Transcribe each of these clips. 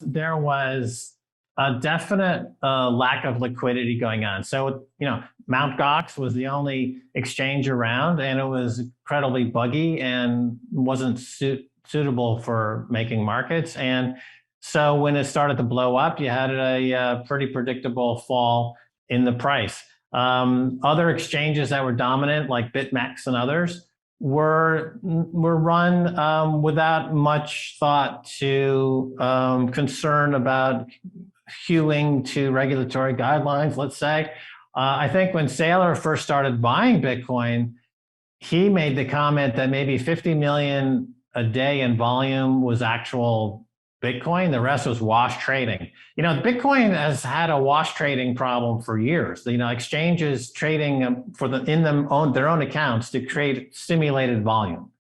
There was a definite lack of liquidity going on. So, Mt. Gox was the only exchange around, and it was incredibly buggy and wasn't suitable for making markets. And so when it started to blow up, you had a pretty predictable fall in the price. Other exchanges that were dominant, like BitMEX and others, were run without much thought to concern about hewing to regulatory guidelines, let's say. I think when Saylor first started buying Bitcoin, he made the comment that maybe 50 million a day in volume was actual Bitcoin. The rest was wash trading. Bitcoin has had a wash trading problem for years. Exchanges trading for their own accounts to create stimulated volume.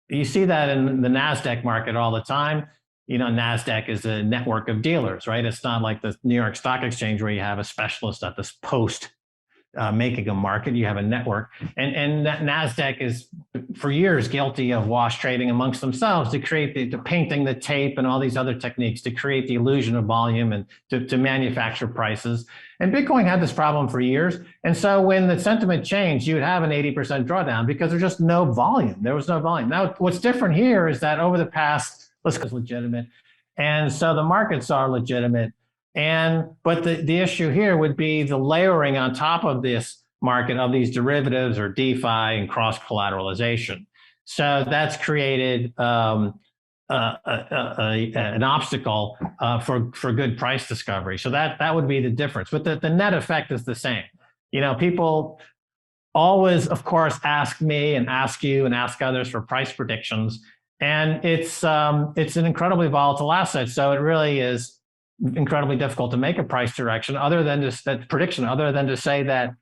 You see that in the NASDAQ market all the time. NASDAQ is a network of dealers, right? It's not like the New York Stock Exchange where you have a specialist at this post making a market. You have a network, and that NASDAQ is for years guilty of wash trading amongst themselves to create the painting the tape and all these other techniques to create the illusion of volume and to manufacture prices. And Bitcoin had this problem for years. And so when the sentiment changed, you would have an 80% drawdown because there's just no volume. There was no volume. Now, what's different here is that over the past, let's go legitimate. And so the markets are legitimate. But the issue here would be the layering on top of this market of these derivatives or DeFi and cross collateralization. So that's created an obstacle for good price discovery. So that would be the difference. But the net effect is the same. People always, of course, ask me and ask you and ask others for price predictions, and it's an incredibly volatile asset. So it really is incredibly difficult to make a price direction other than just that prediction, other than to say that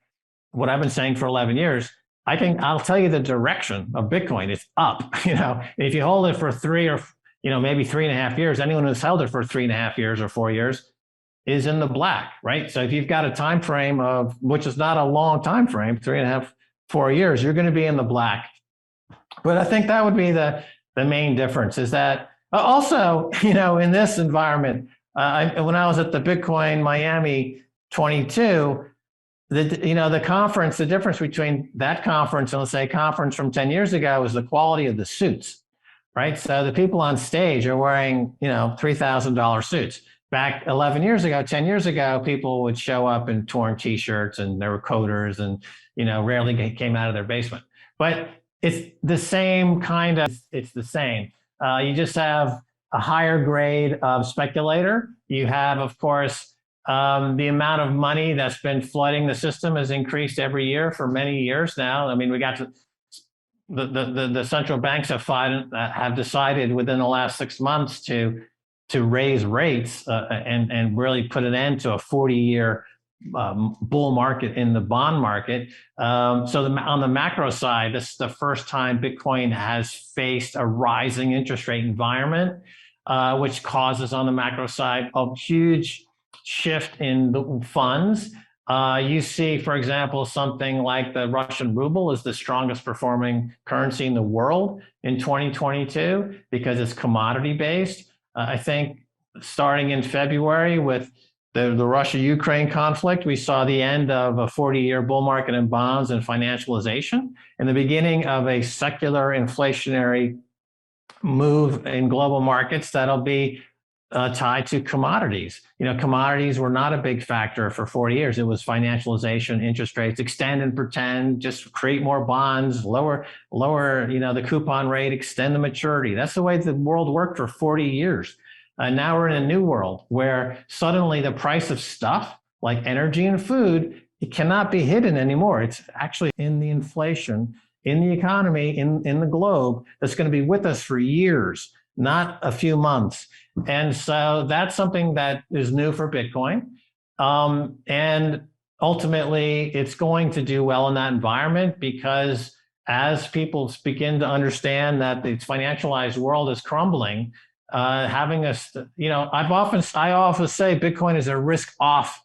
what I've been saying for 11 years, I'll tell you the direction of Bitcoin. It's up. If you hold it for 3 or maybe 3.5 years, anyone who's held it for 3.5 years or 4 years is in the black, right? So if you've got a time frame of, which is not a long time frame, 3.5, 4 years, you're going to be in the black. But I think that would be the main difference, is that also, in this environment, when I was at the Bitcoin Miami 22, the conference, the difference between that conference and, let's say, a conference from 10 years ago was the quality of the suits, right? So the people on stage are wearing, $3,000 suits. Back 11 years ago, 10 years ago, people would show up in torn T-shirts and there were coders and, rarely came out of their basement. But it's the same it's the same. You just have a higher grade of speculator. You have, of course, the amount of money that's been flooding the system has increased every year for many years now. I mean, we got to the central banks have decided within the last 6 months to raise rates and really put an end to a 40-year bull market in the bond market. So on the macro side, this is the first time Bitcoin has faced a rising interest rate environment, which causes on the macro side a huge shift in the funds. You see, for example, something like the Russian ruble is the strongest performing currency in the world in 2022 because it's commodity based. I think starting in February with the Russia-Ukraine conflict, we saw the end of a 40-year bull market in bonds and financialization, and the beginning of a secular inflationary move in global markets that'll be tied to commodities. Commodities were not a big factor for 40 years. It was financialization, interest rates, extend and pretend, just create more bonds, lower, the coupon rate, extend the maturity. That's the way the world worked for 40 years. Now we're in a new world where suddenly the price of stuff like energy and food, it cannot be hidden anymore. It's actually in the inflation, in the economy, in the globe, that's going to be with us for years, not a few months. And so that's something that is new for Bitcoin. And ultimately, it's going to do well in that environment because as people begin to understand that the financialized world is crumbling, I often say Bitcoin is a risk-off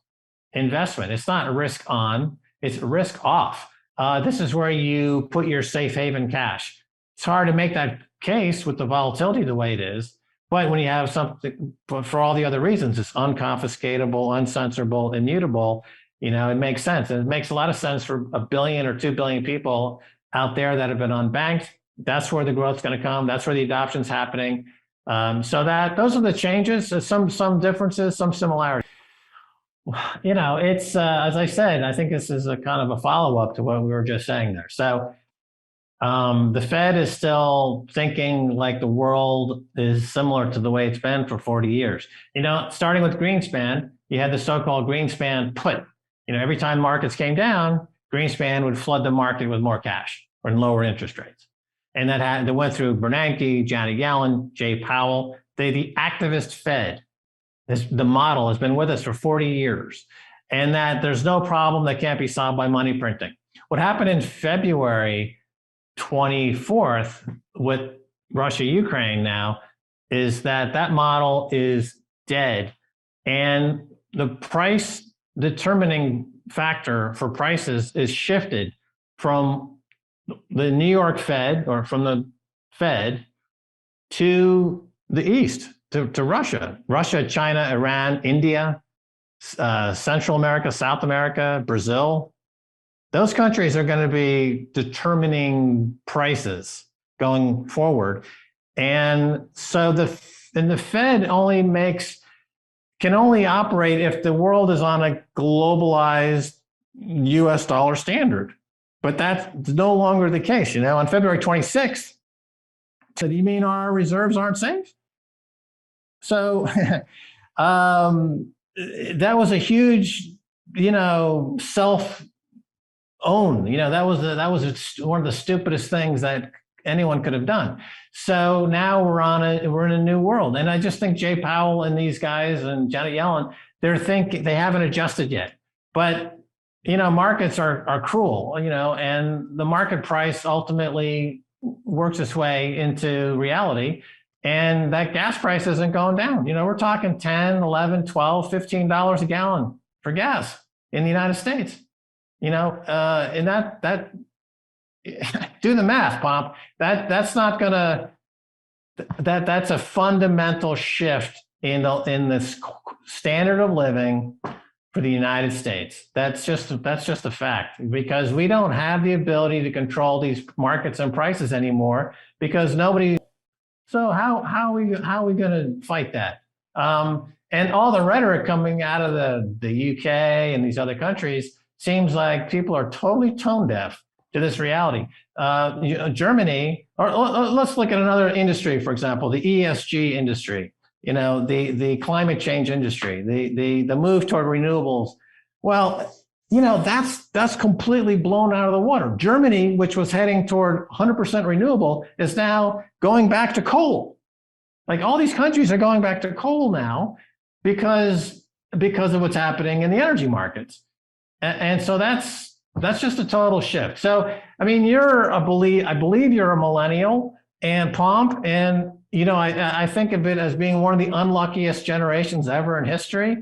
investment. It's not a risk on, it's risk off. This is where you put your safe haven cash. It's hard to make that case with the volatility the way it is, But when you have something for all the other reasons, it's unconfiscatable, uncensorable, immutable, it makes sense. And it makes a lot of sense for 1 billion or 2 billion people out there that have been unbanked. That's where the growth's going to come. That's where the adoption's happening. So those are the changes. Some differences, some similarities. It's as I said, I think this is a kind of a follow-up to what we were just saying there. So the Fed is still thinking like the world is similar to the way it's been for 40 years. Starting with Greenspan, you had the so-called Greenspan put. Every time markets came down, Greenspan would flood the market with more cash or lower interest rates. And that went through Bernanke, Janet Yellen, Jay Powell. The activist Fed. The model has been with us for 40 years, and that there's no problem that can't be solved by money printing. What happened in February 24th with Russia-Ukraine now is that model is dead, and the price determining factor for prices is shifted from the New York Fed or from the Fed to the East. To Russia, China, Iran, India, Central America, South America, Brazil. Those countries are going to be determining prices going forward. And so the Fed can only operate if the world is on a globalized US dollar standard. But that's no longer the case. On February 26th, so do you mean our reserves aren't safe? So that was a huge, self-own. That was one of the stupidest things that anyone could have done. So now we're in a new world, and I just think Jay Powell and these guys and Janet Yellen, they haven't adjusted yet. But markets are cruel, and the market price ultimately works its way into reality. And that gas price isn't going down. We're talking $10, $11, $12, $15 a gallon for gas in the United States. And that do the math, Pomp. That's not gonna. That's a fundamental shift in this standard of living for the United States. That's just a fact, because we don't have the ability to control these markets and prices anymore, because nobody. So how are we going to fight that? And all the rhetoric coming out of the UK and these other countries seems like people are totally tone deaf to this reality. Germany, or let's look at another industry, for example, the ESG industry. The climate change industry, the move toward renewables. Well, that's completely blown out of the water. Germany, which was heading toward 100% renewable, is now going back to coal. Like, all these countries are going back to coal now because of what's happening in the energy markets. And so that's just a total shift. So, I mean, I believe you're a millennial, and Pomp, and I think of it as being one of the unluckiest generations ever in history.